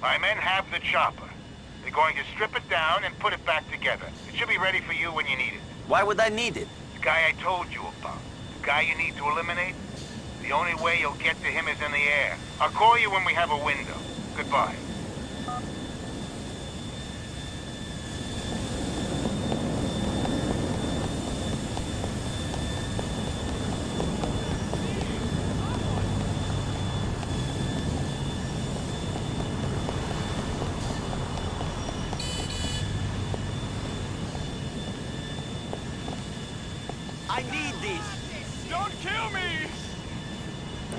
My men have the chopper. They're going to strip it down and put it back together. It should be ready for you when you need it. Why would I need it? The guy I told you about. The guy you need to eliminate? The only way you'll get to him is in the air. I'll call you when we have a window. Goodbye. I need these. Don't kill me!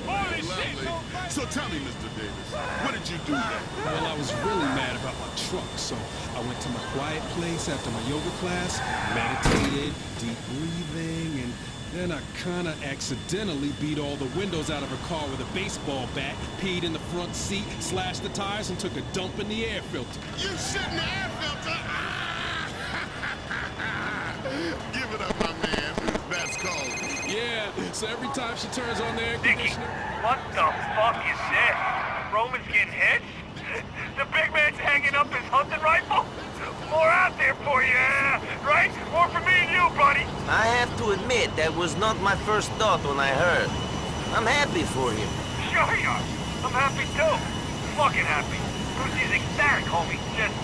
Holy shit! Lovely. So tell me, Mr. Davis, what did you do then? Well, I was really mad about my truck, so I went to my quiet place after my yoga class, meditated, deep breathing, and then I kinda accidentally beat all the windows out of her car with a baseball bat, peed in the front seat, slashed the tires, and took a dump in the air filter. You shit in the air filter? Ah! Give it up, my man. That's cold. Yeah, so every time she turns on the air Dickie, conditioner... what the fuck is this? Roman's getting hit? The big man's hanging up his hunting rifle? More out there for you, right? More for me and you, buddy. I have to admit, that was not my first thought when I heard. I'm happy for him. Sure you are. I'm happy too. Fucking happy. Brucey's ecstatic, homie. Just,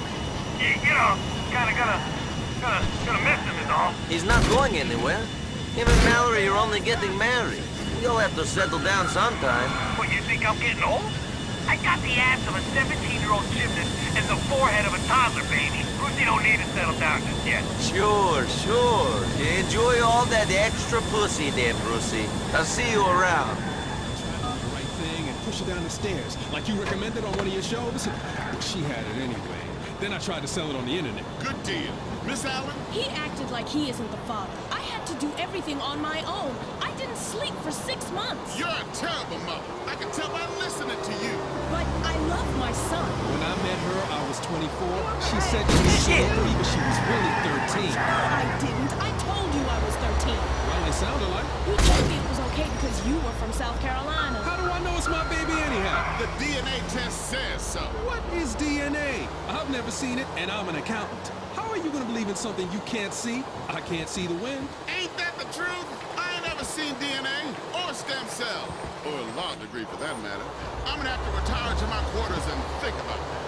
you know, gonna miss him is all. He's not going anywhere. Him and Mallory are only getting married. You'll have to settle down sometime. What, you think I'm getting old? I got the ass of a 17-year-old gymnast and the forehead of a toddler, baby. Brucey don't need to settle down just yet. Sure. Enjoy all that extra pussy there, Brucey. I'll see you around. Try to do the right thing and push her down the stairs, like you recommended on one of your shows. She had it anyway. Then I tried to sell it on the internet. Good deal. Miss Allen? He acted like he isn't the father. I had to do everything on my own. I didn't sleep for 6 months. You're a terrible mother. I can tell by listening to you. But I love my son. When I met her, I was 24. She said she was 23, but she was really 13. I didn't. I told you I was 13. Well, it sounded like. You told me it was okay because you were from South Carolina. How do I know it's my baby anyhow? The DNA test says so. What is DNA? I've never seen it, and I'm an accountant. How are you gonna believe in something you can't see? I can't see the wind. Ain't that the truth? I ain't ever seen DNA or stem cell, or a law degree for that matter. I'm gonna have to retire to my quarters and think about that.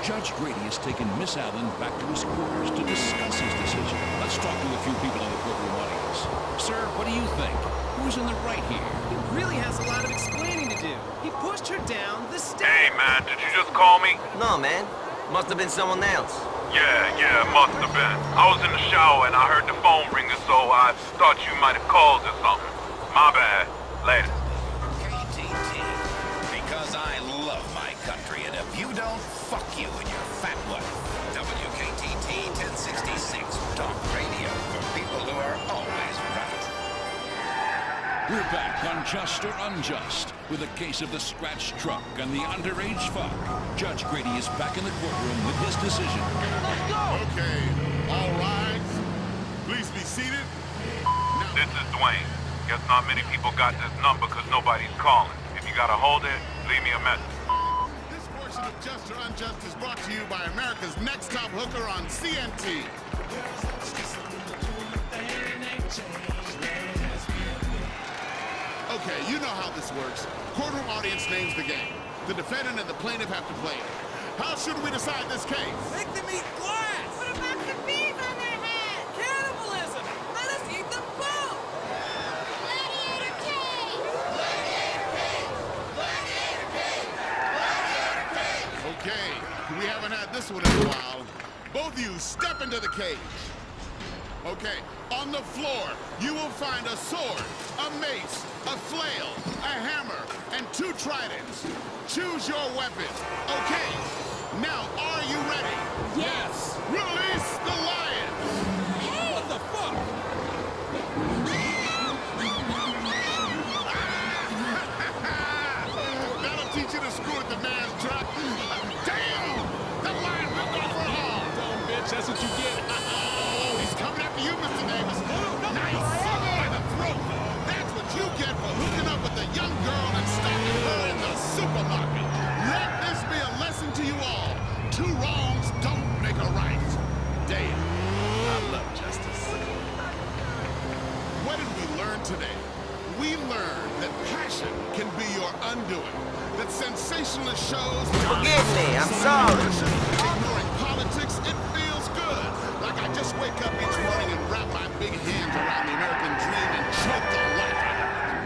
Judge Grady has taken Miss Allen back to his quarters to discuss his decision. Let's talk to a few people in the courtroom audience. Sir, what do you think? Who's in the right here? He really has a lot of explaining to do. He pushed her down the stairs. Hey, man, did you just call me? No, man. Must have been someone else. Yeah, it must have been. I was in the shower and I heard the phone ringing, so I thought you might have called or something. My bad. Later. KTT. Because I love my country, and if you don't, fuck you and your fat wife. WKTT 1066, talk radio for people who are always right. We're back on Just or Unjust with a case of the scratch truck and the underage fuck. Judge Grady is back in the courtroom with his decision. Let's go! Okay, all rise. Please be seated. Now, This is Dwayne. Guess not many people got this number because nobody's calling. If you gotta hold it, leave me a message. this portion of Just or Unjust is brought to you by America's Next Top Hooker on CNT. Okay, you know how this works. Courtroom audience names the game. The defendant and the plaintiff have to play it. How should we decide this case? Make them eat glass! Put a box of bees on their head! Cannibalism! Let us eat them both! Gladiator cage! Okay, we haven't had this one in a while. Both of you step into the cage. Okay, on the floor, you will find a sword, a mace, a flail, a hammer, and 2 tridents. Choose your weapon. Okay, now are you ready? Yes. Release the lions! Hey! What the fuck? That'll teach you to screw with the man's truck. Damn! The lion ripped off her arm! Dumb bitch, that's what you get. Oh, he's coming after you, Mr. Davis. Nice! By the throat! That's what you get for hooking up with a young girl and stalking her in the supermarket. Let this be a lesson that sensationalist shows... Forgive me, I'm sorry. Ignoring politics, it feels good. Like I just wake up each morning and wrap my big hands around the American dream and choke the life out of it.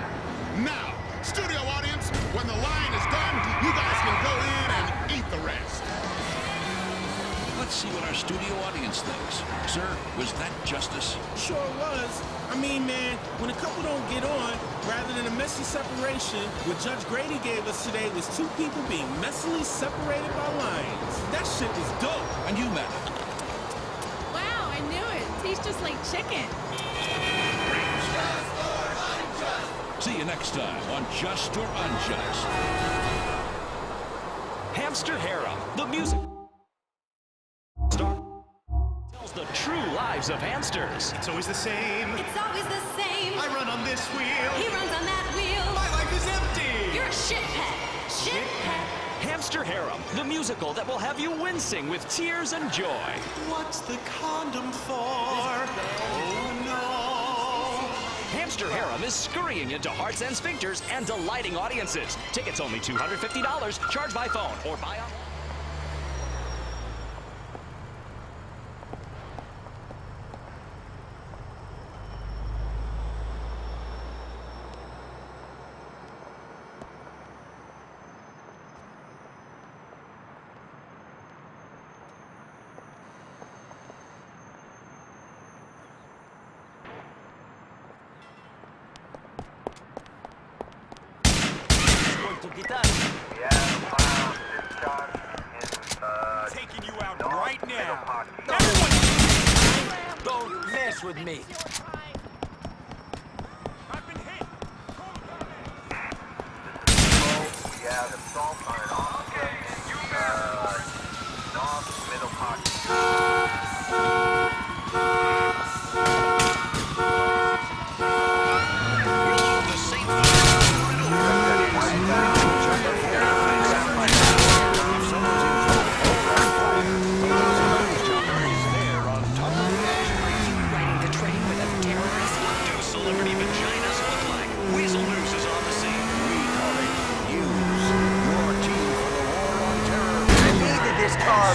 Now, studio audience, when the line is done, you guys can go in and eat the rest. Let's see what our studio audience thinks. Sir, was that justice? Sure was. I mean, man, when a couple don't get on, rather than a messy separation, what Judge Grady gave us today was two people being messily separated by lines. That shit was dope. And you, Matt? Wow, I knew it. Tastes just like chicken. See you next time on Just or Unjust. Hamster Harem, the music star tells the true lives of hamsters. It's always the same. It's always the same. I run on this wheel. He runs on that wheel. My life is empty. You're a shit pet. Shit pet. Hamster Harem, the musical that will have you wincing with tears and joy. What's the condom for? Oh no. Hamster Harem is scurrying into hearts and sphincters and delighting audiences. Tickets only $250, charged by phone or buy online. Taking you out right now. Don't mess with me. I've been hit. Yeah, the salt mine off. North middle Celebrity vaginas look like. Weasel News is on the scene. Your team for the war on terror. I needed this car.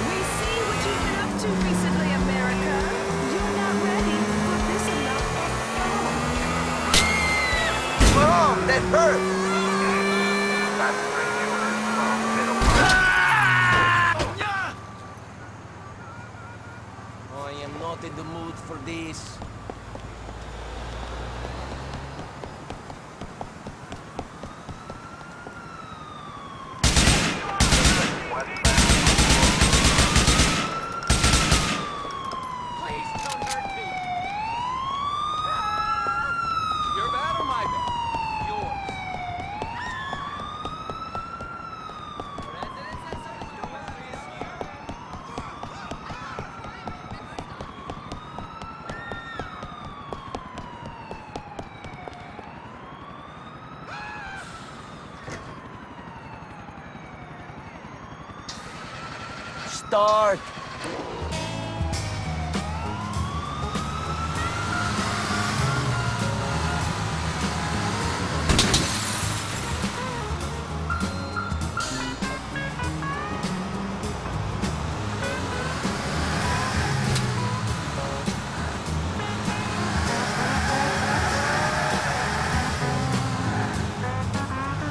We see what you've been up to recently, America. You're not ready for this amount of fun. Oh, that hurt. I am not in the mood for this. Please don't hurt me. Your bad or my bad? Yours. Start.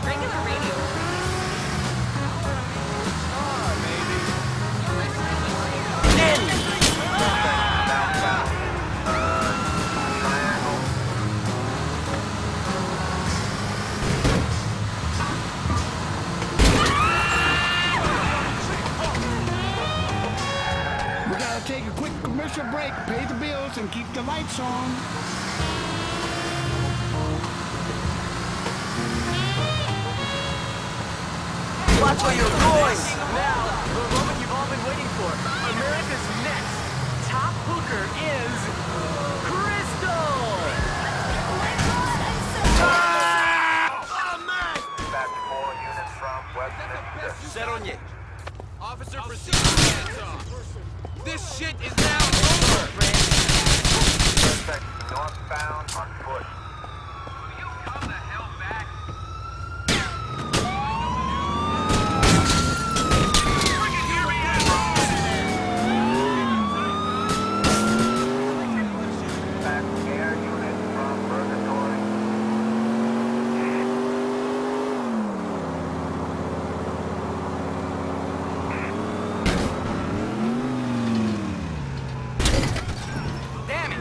Regular radio. We gotta take a quick commercial break, pay the bills, and keep the lights on. Watch where you're going. Now, the moment you've all been waiting for. America's next top hooker is Crystal. Seronye. Officer, proceed to hands off. This shit is now over. Northbound on Push. Will you come the hell back? Back air unit from Purgatory. Damn it!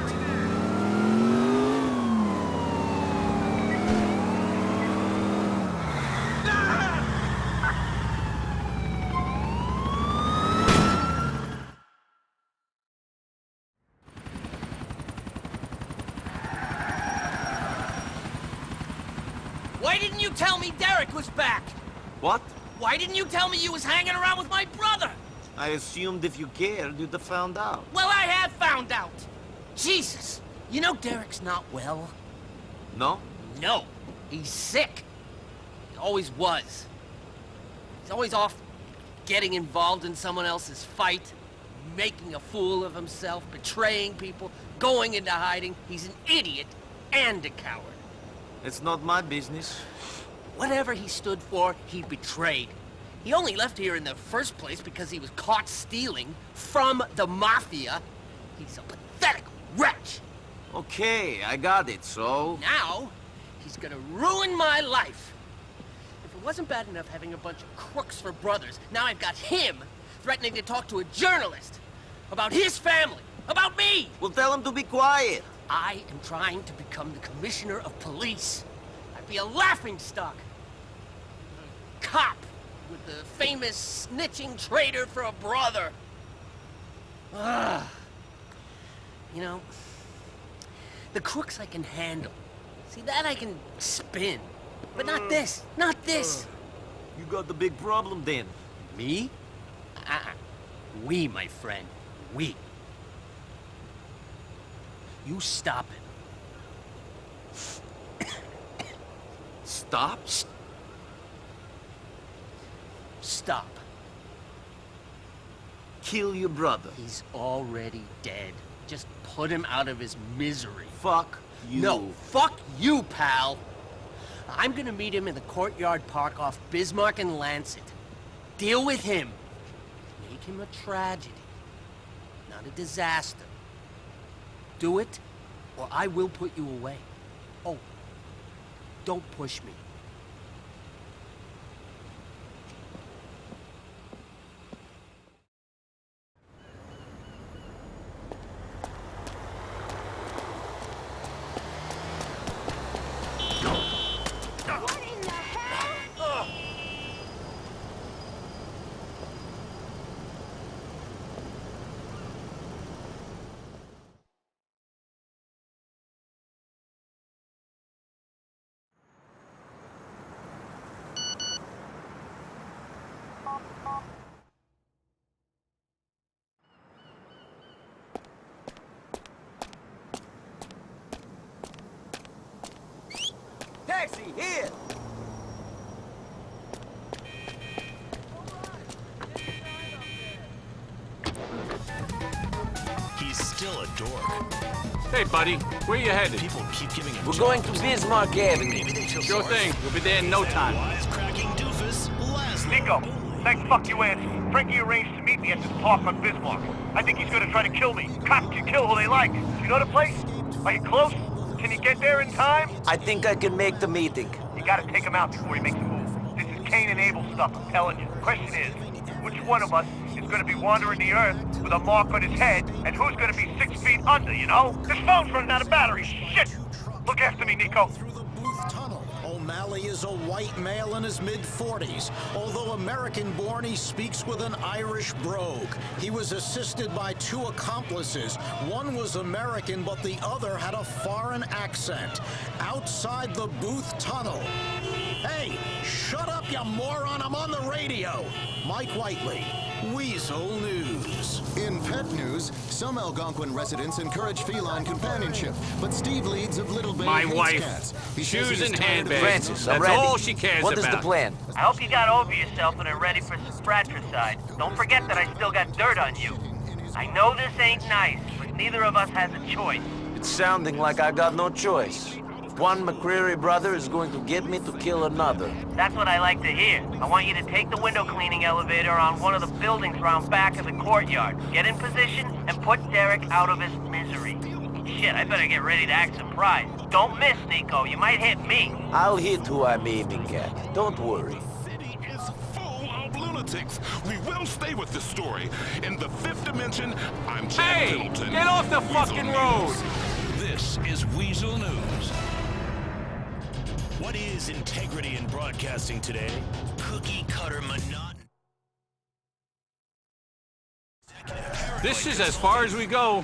Why didn't you tell me Derek was back? What? Why didn't you tell me you was hanging around with my brother? I assumed if you cared, you'd have found out. Well, I have found out. Jesus. You know Derek's not well? No? No. He's sick. He always was. He's always off getting involved in someone else's fight, making a fool of himself, betraying people, going into hiding. He's an idiot and a coward. It's not my business. Whatever he stood for, he betrayed. He only left here in the first place because he was caught stealing from the Mafia. He's a pathetic wretch. Okay, I got it, so... Now, he's gonna ruin my life. If it wasn't bad enough having a bunch of crooks for brothers, now I've got him threatening to talk to a journalist about his family, about me. Well, tell him to be quiet. I am trying to become the commissioner of police. I'd be a laughingstock. A cop with the famous snitching traitor for a brother. Ugh. You know, the crooks I can handle. See, that I can spin. But not this. Not this. You got the big problem then. Me? We, my friend. We. You stop it. Stop? Stop. Kill your brother. He's already dead. Just put him out of his misery. Fuck you. No, fuck you, pal. I'm gonna meet him in the Courtyard Park off Bismarck and Lancet. Deal with him. Make him a tragedy, not a disaster. Do it, or I will put you away. Oh, don't push me. Taxi, here! He's still a dork. Hey, buddy, where you headed? People keep giving him We're going to Bismarck Avenue. Sure thing. We'll be there in no time. Wisecracking doofus, Laszlo. Nico, thanks fuck you answer. Frankie arranged to meet me at this park on Bismarck. I think he's gonna try to kill me. Cops can kill who they like. You know the place? Are you close? Can you get there in time? I think I can make the meeting. You gotta take him out before he makes a move. This is Cain and Abel stuff, I'm telling you. Question is, which one of us is gonna be wandering the earth with a mark on his head, and who's gonna be 6 feet under, you know? This phone's running out of battery. Shit! Look after me, Nico. Through the Booth Tunnel. O'Malley is a white male in his mid-40s. Although American-born, he speaks with an Irish brogue. He was assisted by 2 accomplices. One was American, but the other had a foreign accent. Outside the Booth Tunnel. Hey, shut up, you moron! I'm on the radio! Mike Whiteley, Weasel News. In pet news, some Algonquin residents encourage feline companionship, but Steve Leeds of Little Bay My hates wife. cats. He says Shoes he is and tired of handbags. Francis, I'm That's ready. all she cares What about. is the plan? I hope you got over yourself and are ready for some fratricide. Don't forget that I still got dirt on you. I know this ain't nice, but neither of us has a choice. It's sounding like I got no choice. One McCreary brother is going to get me to kill another. That's what I like to hear. I want you to take the window cleaning elevator on one of the buildings around back of the courtyard. Get in position and put Derek out of his misery. Shit, I better get ready to act surprised. Don't miss, Nico. You might hit me. I'll hit who I'm aiming at. Don't worry. Lunatics. We will stay with this story. In the fifth dimension, I'm Chad Hey, Middleton. get off the Weasel fucking News. road! This is Weasel News. What is integrity in broadcasting today? Cookie cutter monotony. This is as far as we go.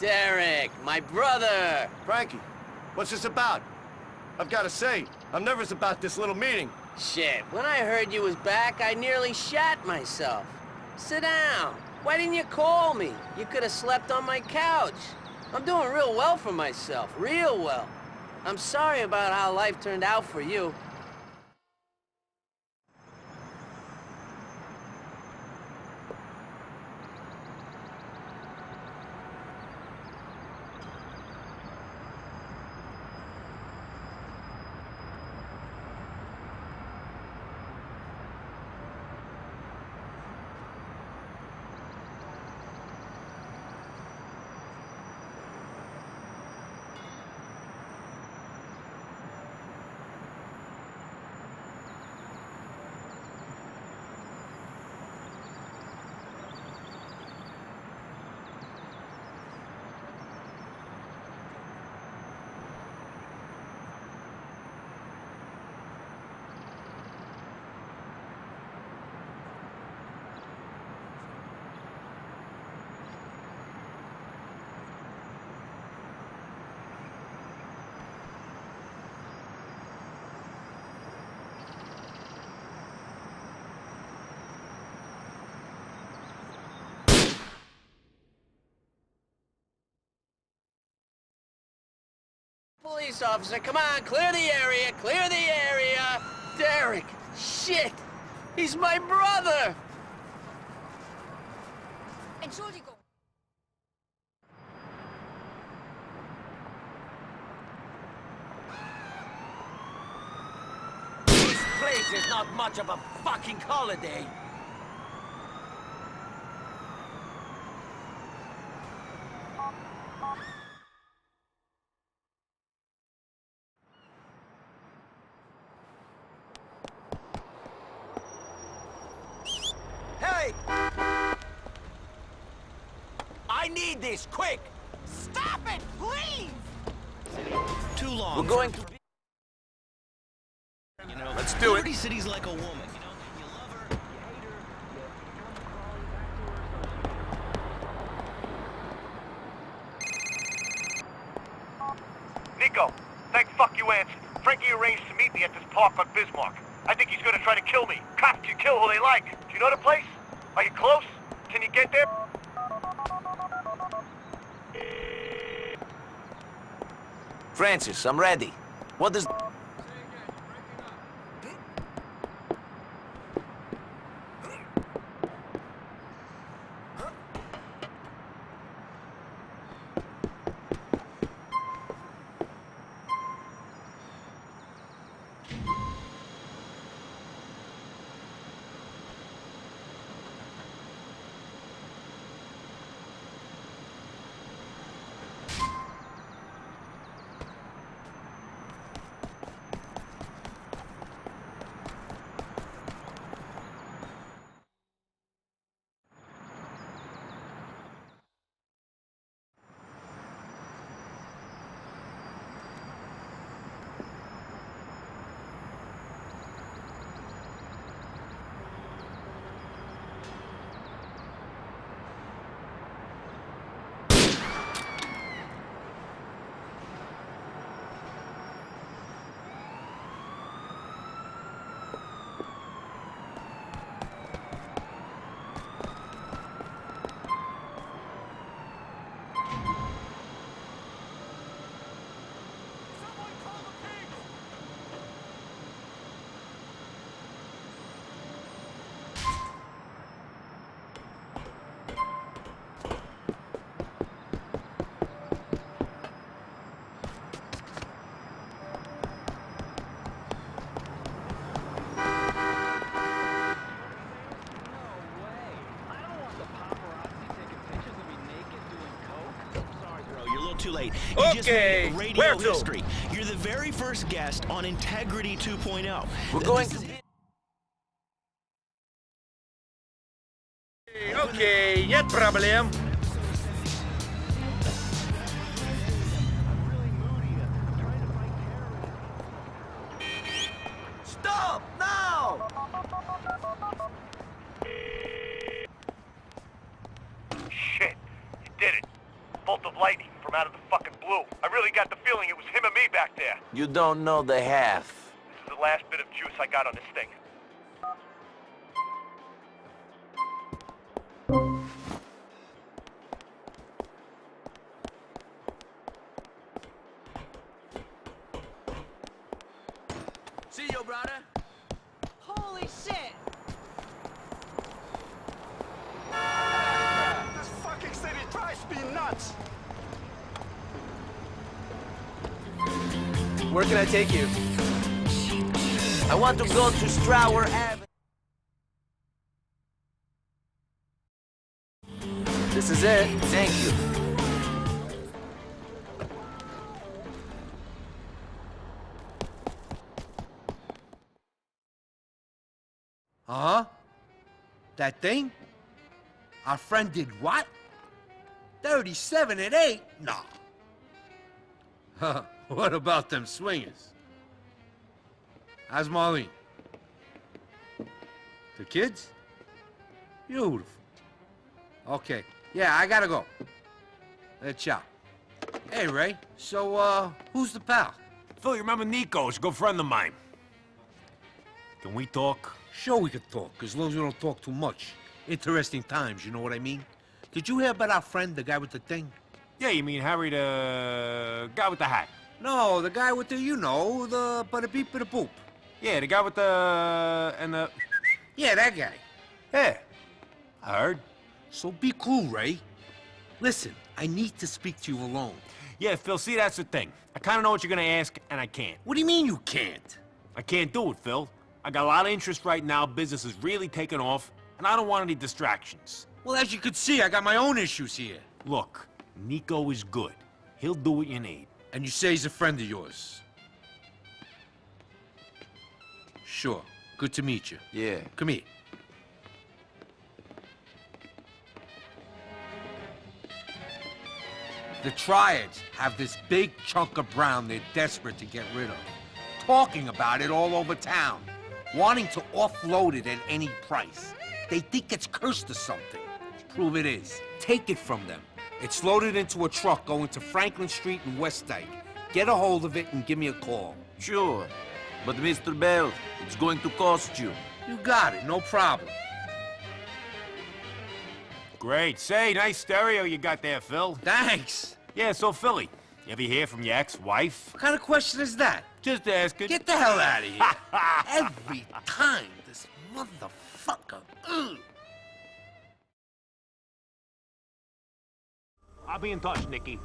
Derek, my brother! Frankie, what's this about? I've got to say, I'm nervous about this little meeting. Shit, when I heard you was back, I nearly shat myself. Sit down. Why didn't you call me? You could have slept on my couch. I'm doing real well for myself, real well. I'm sorry about how life turned out for you. Police officer, come on, clear the area, clear the area! Derek, shit! He's my brother! Entschuldigung. This place is not much of a fucking holiday. Hey! I need this, quick! Stop it, please! Too long. We're going to... You know, Let's do it. Liberty City's like a woman. You know, you love her, you hate her. Nico, thank fuck you answered. Frankie arranged to meet me at this park on Bismarck. I think he's gonna try to kill me. Cops can kill who they like. Do you know the place? Are you close? Can you get there? Francis, I'm ready. What does... congratulate. You just Okay, made radio where to? history. You're the very first guest on Integrity 2.0. We're going This to... is- Okay, нет проблем. Stop now! Shit, you did it. Bolt of lightning from out of the fucking blue. I really got the feeling it was him and me back there. You don't know the half. This is the last bit of juice I got on this thing. See you, brother. Holy shit! This fucking city drives me nuts. Where can I take you? I want to go to Strower Avenue. This is it. Thank you. Huh? That thing? Our friend did what? 37 at 8? Nah. Huh, what about them swingers? How's Marlene? The kids? Beautiful. Okay, yeah, I gotta go. Ciao. Hey, Ray, so, who's the pal? Phil, you remember Nico? He's a good friend of mine. Can we talk? Sure we could talk, as long as we don't talk too much. Interesting times, you know what I mean? Did you hear about our friend, the guy with the thing? Yeah, you mean Harry, the guy with the hat? No, the guy with the, you know, the bada-beep, bada-boop. Yeah, the guy with the... and the... Yeah, that guy. Yeah, I heard. So be cool, Ray. Listen, I need to speak to you alone. Yeah, Phil, see, that's the thing. I kind of know what you're gonna ask, and I can't. What do you mean you can't? I can't do it, Phil. I got a lot of interest right now, business is really taking off, and I don't want any distractions. Well, as you can see, I got my own issues here. Look, Nico is good. He'll do what you need. And you say he's a friend of yours? Sure. Good to meet you. Yeah. Come here. The Triads have this big chunk of brown they're desperate to get rid of. Talking about it all over town. Wanting to offload it at any price. They think it's cursed or something. Prove it is. Take it from them. It's loaded into a truck going to Franklin Street and West Dyke. Get a hold of it and give me a call. Sure. But Mr. Bell, it's going to cost you. You got it, no problem. Great. Say, nice stereo you got there, Phil. Thanks. Yeah, so Philly, you ever hear from your ex-wife? What kind of question is that? Just asking. Get the hell out of here. Every time, this motherfucker. Ugh. I'll be in touch, Nicky.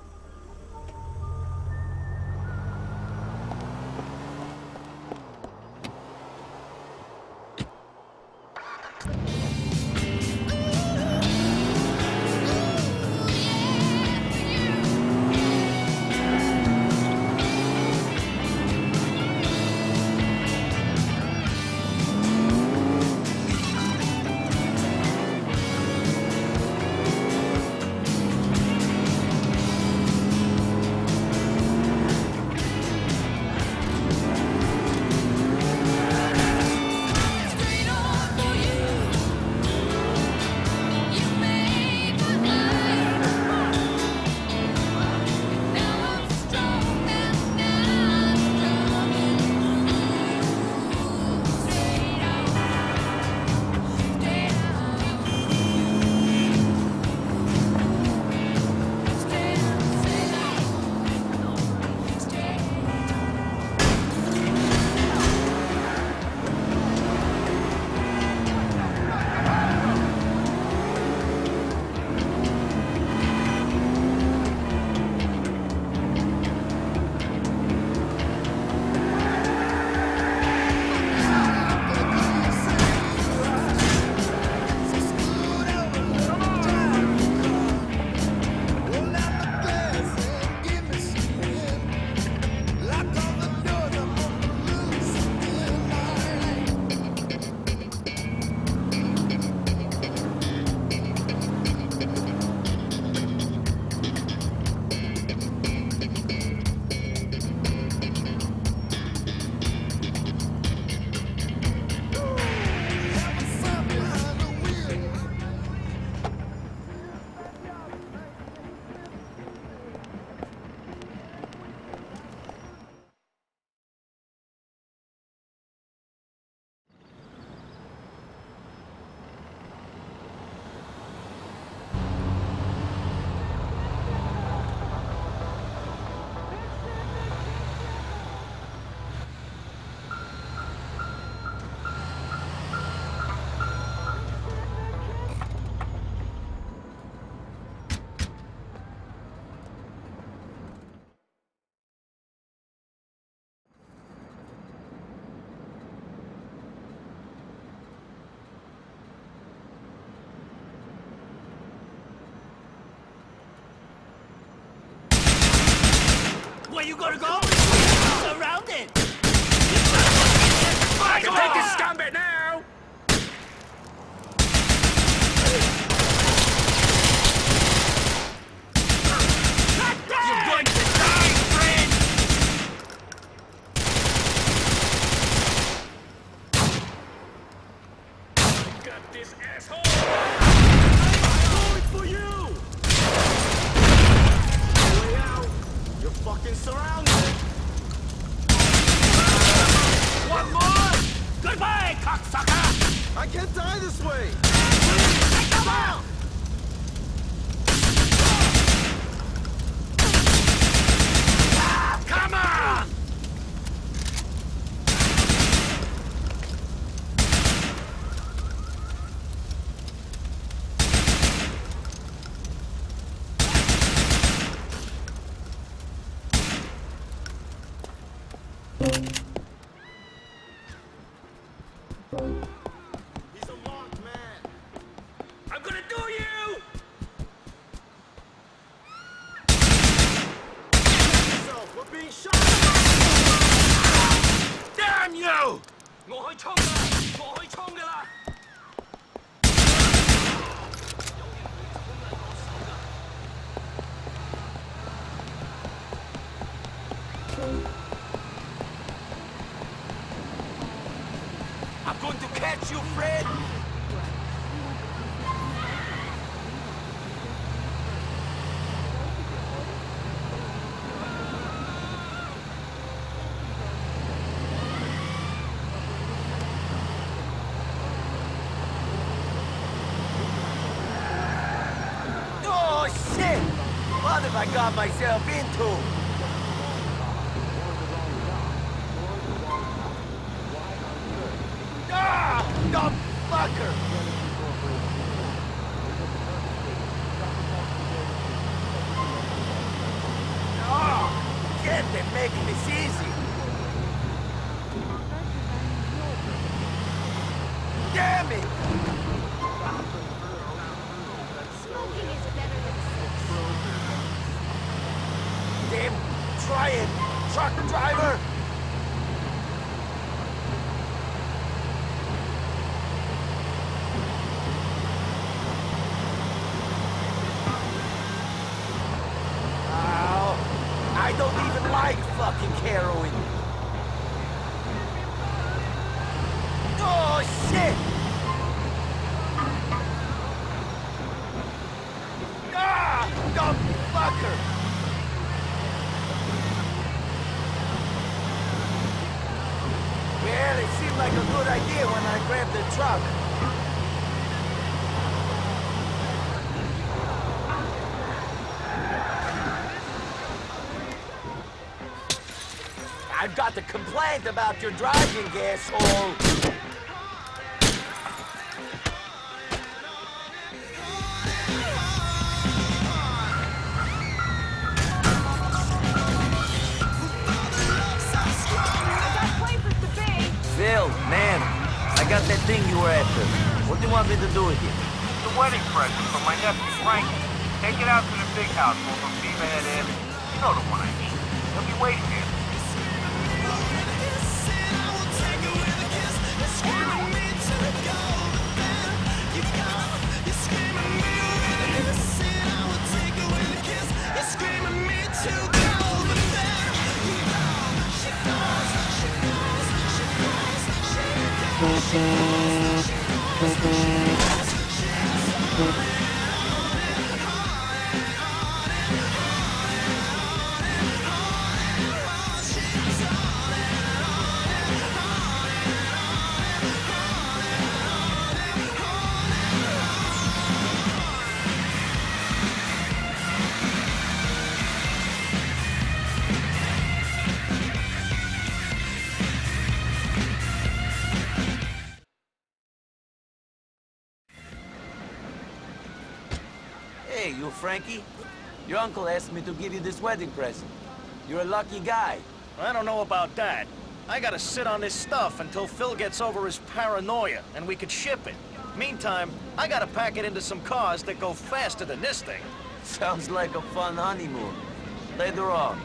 you gonna go? Surrounded! I can take this scumbag now! You're going to die, friend! I got this asshole! I'm going for you! Way out! You're fucking surrounded! One more! Goodbye, cocksucker! I can't die this way! Come on! Come on! He's a locked man. I'm gonna do you! Yourself, we're being shot! Damn you! 我去衝㗎啦！我去衝㗎啦！ I'm going to catch you, Fred! Oh, shit! What have I got myself into? The fucker! Oh, shit, they're making this easy. Damn it! Smoking is better than sex. Damn, try it, truck driver! I don't even like fucking heroin. Oh, shit! Ah, dumb fucker! Well, it seemed like a good idea when I grabbed the truck. I've got the complaint about your driving, asshole. Phil, man, I got that thing you were after. What do you want me to do with it? It's a wedding present from my nephew, Frankie. Take it out to the big house over Beaverhead Avenue. You know the one I mean. He'll be waiting here. Hey, you Frankie? Your uncle asked me to give you this wedding present. You're a lucky guy. I don't know about that. I gotta sit on this stuff until Phil gets over his paranoia, and we could ship it. Meantime, I gotta pack it into some cars that go faster than this thing. Sounds like a fun honeymoon. Later on.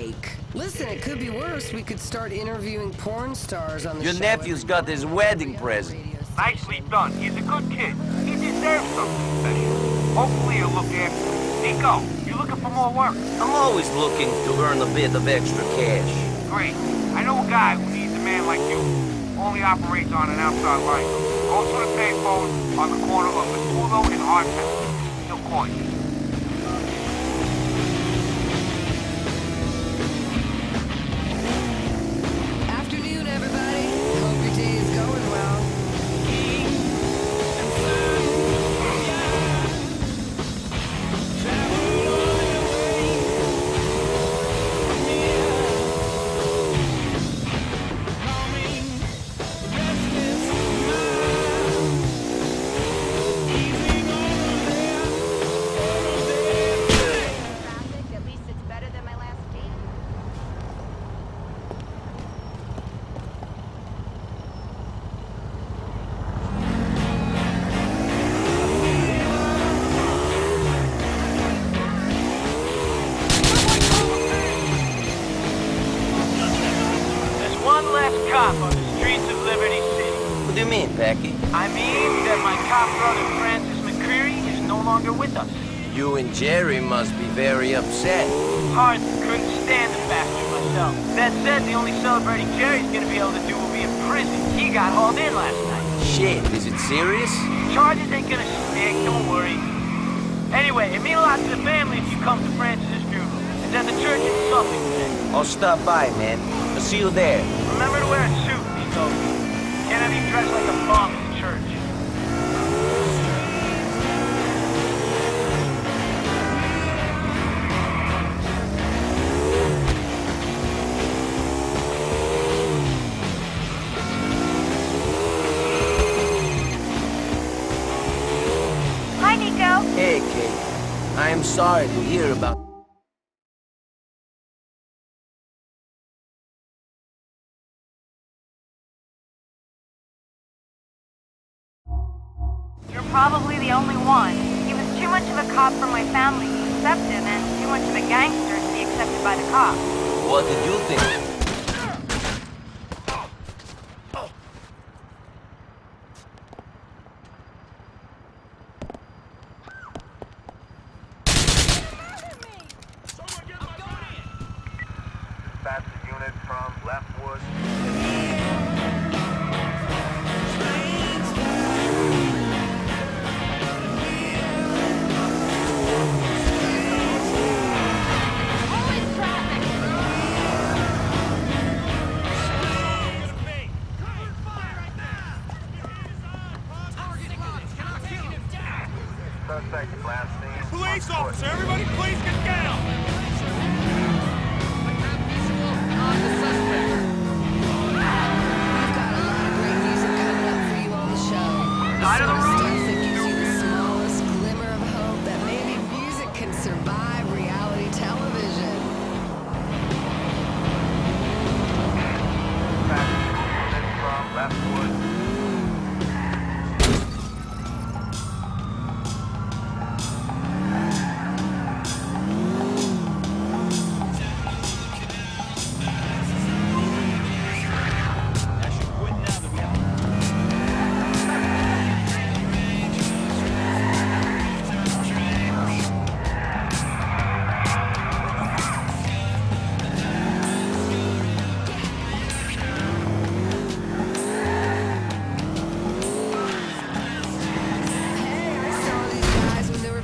break. Listen, it could be worse. We could start interviewing porn stars on the Your show. nephew's got his wedding present. Nicely done. He's a good kid. He deserves something special. Hopefully he'll look after him. Nico, you looking for more work? I'm always looking to earn a bit of extra cash. Great. I know a guy who needs a man like you. Only operates on an outside line. Go to the payphone on the corner of Matulo and Hardtown. He'll call you. Afternoon, everybody. Hope your day is going well. At least it's better than my last date. There's one less cop on the streets of Liberty City. What do you mean, Packy? I mean that my cop brother Francis McCreary is no longer with us. You and Jerry must be very upset. Hard couldn't stand the bastard myself. That said, the only celebrating Jerry's gonna be able to do will be in prison. He got hauled in last night. Shit, is it serious? Charges ain't gonna stick, don't worry. Anyway, it means a lot to the family if you come to Francis's funeral. It's at the church in Suffolk today. I'll stop by, man. I'll see you there. Remember to wear a suit, Nico. Can't have you dressed like a bum in church. Hi, Nico. Hey, Kate. I am sorry to hear about... You're probably the only one. He was too much of a cop for my family to accept him, and too much of a gangster to be accepted by the cops. What did you think? Dispatch the unit from Leftwood. Suspect last seen. Police officer, everybody please get down! Side of the road. Stuff that gives you the smallest glimmer of hope that maybe music can survive reality television. From Leftwood.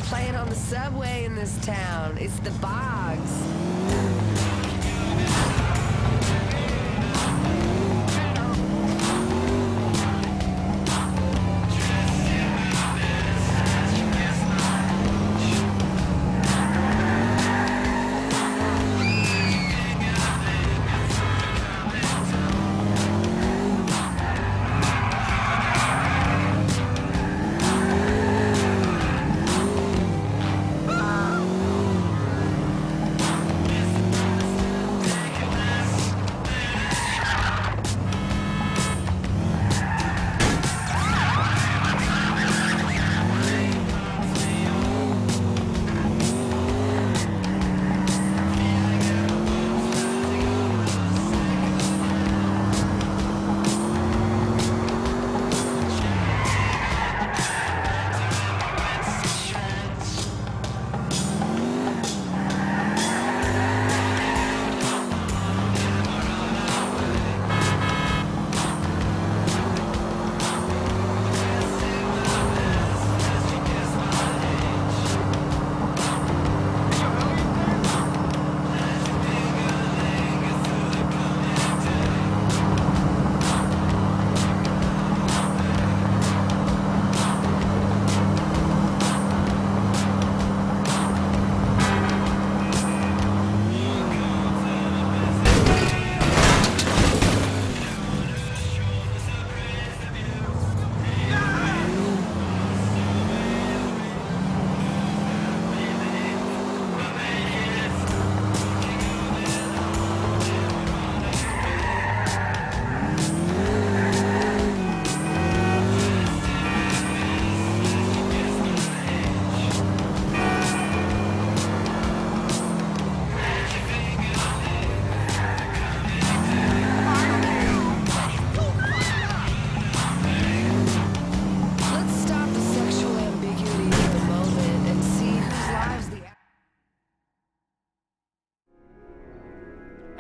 Playing on the subway in this town. It's the Bogs.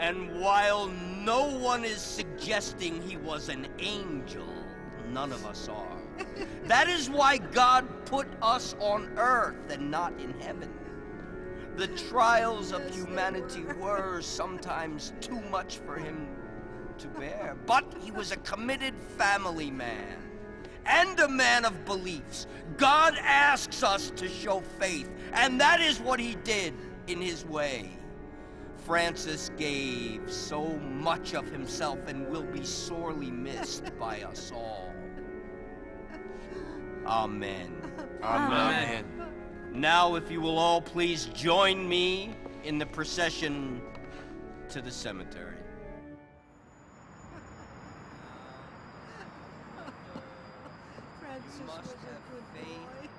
And while no one is suggesting he was an angel, none of us are. That is why God put us on earth and not in heaven. The trials of humanity were sometimes too much for him to bear, but he was a committed family man and a man of beliefs. God asks us to show faith, and that is what he did in his way. Francis gave so much of himself and will be sorely missed by us all. Amen. Amen. Now, if you will all please join me in the procession to the cemetery.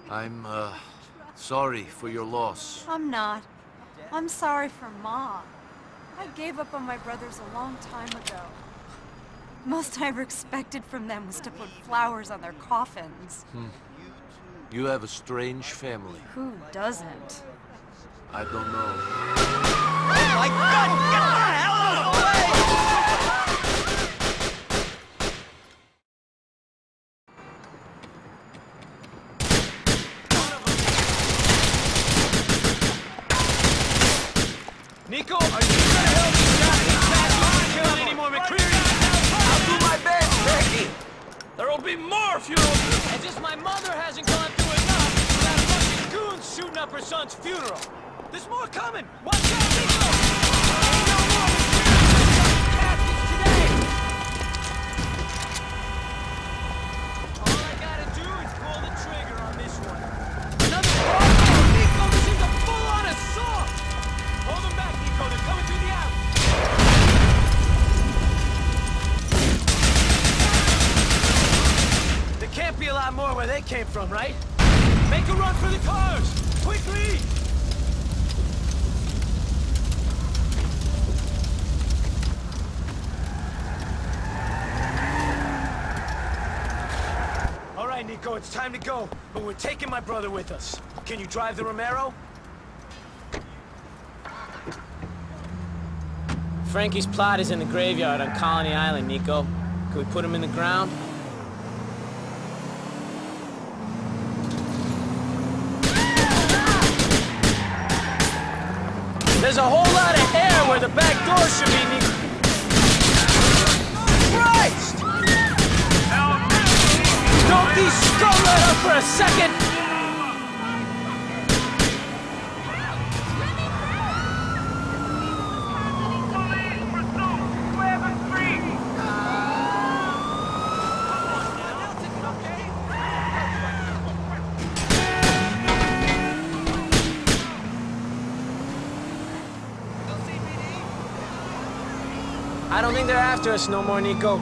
I'm, sorry for your loss. I'm not. I'm sorry for Mom. I gave up on my brothers a long time ago. Most I ever expected from them was to put flowers on their coffins. You have a strange family. Who doesn't? I don't know. Oh my God! Get the hell out of the way! Nico, are you gonna help me stop these bastards from killing any more McCreary? I'll do my best, Becky! There'll be more if you don't do. It's just my mother hasn't gone through enough without fucking goons shooting up her son's funeral. There's more coming. Watch out, Nico! Ain't no more McCreary caskets today. All I gotta do is pull the trigger on this one. Another crossbow! Nico, this is a full-on assault! Hold them back, Nico. They're coming through the alley. There can't be a lot more where they came from, right? Make a run for the cars! Quickly! All right, Nico, it's time to go. But we're taking my brother with us. Can you drive the Romero? Frankie's plot is in the graveyard on Colony Island, Nico. Can we put him in the ground? There's a whole lot of air where the back door should be, Nico. Christ! Don't be scuttling up for a second! I don't think they're after us no more, Nico.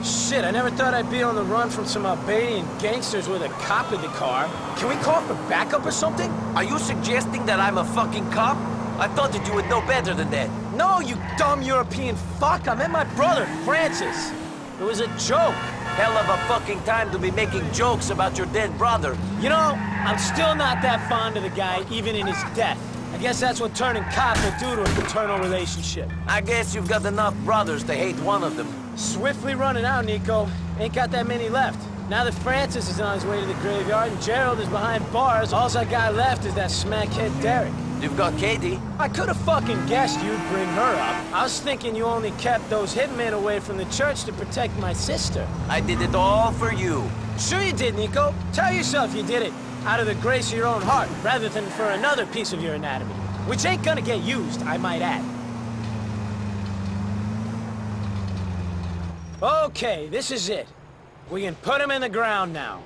Shit, I never thought I'd be on the run from some Albanian gangsters with a cop in the car. Can we call for backup or something? Are you suggesting that I'm a fucking cop? I thought that you would know better than that. No, you dumb European fuck. I met my brother, Francis. It was a joke. Hell of a fucking time to be making jokes about your dead brother. You know, I'm still not that fond of the guy, even in his death. I guess that's what turning cop will do to a fraternal relationship. I guess you've got enough brothers to hate one of them. Swiftly running out, Nico. Ain't got that many left. Now that Francis is on his way to the graveyard and Gerald is behind bars, all I got left is that smackhead Derek. You've got Katie. I could have fucking guessed you'd bring her up. I was thinking you only kept those hitmen away from the church to protect my sister. I did it all for you. Sure you did, Nico. Tell yourself you did it out of the grace of your own heart, rather than for another piece of your anatomy. Which ain't gonna get used, I might add. Okay, this is it. We can put him in the ground now.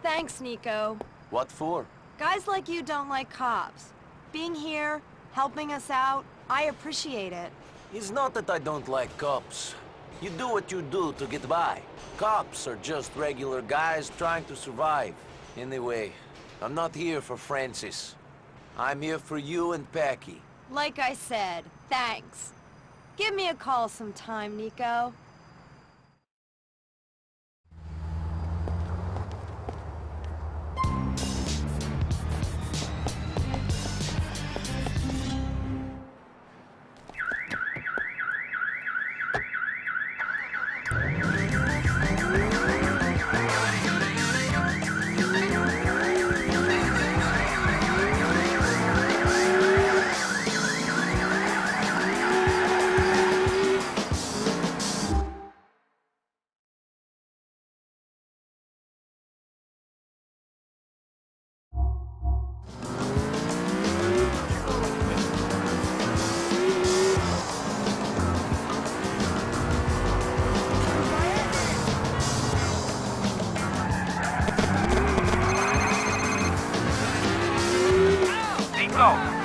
Thanks, Nico. What for? Guys like you don't like cops. Being here, helping us out, I appreciate it. It's not that I don't like cops. You do what you do to get by. Cops are just regular guys trying to survive. Anyway, I'm not here for Francis. I'm here for you and Packy. Like I said, thanks. Give me a call sometime, Nico.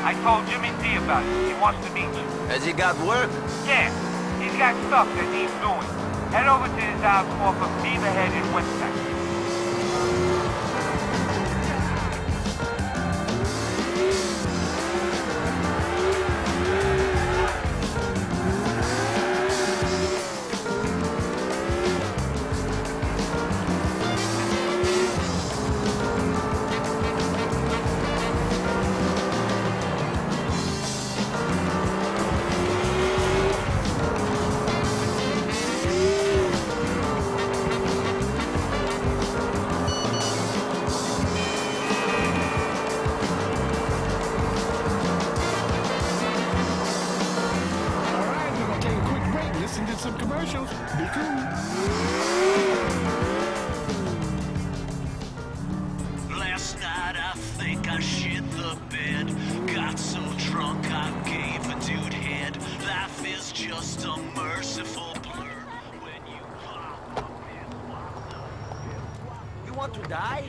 I told Jimmy D about it. He wants to meet you. Has he got work? Yeah, he's got stuff that needs doing. Head over to his house off of Beaverhead in West Texas. Some commercials. Be cool. Last night I think I shit the bed. Got so drunk I gave a dude head. Life is just a merciful blur. When you pop up in. You want to die?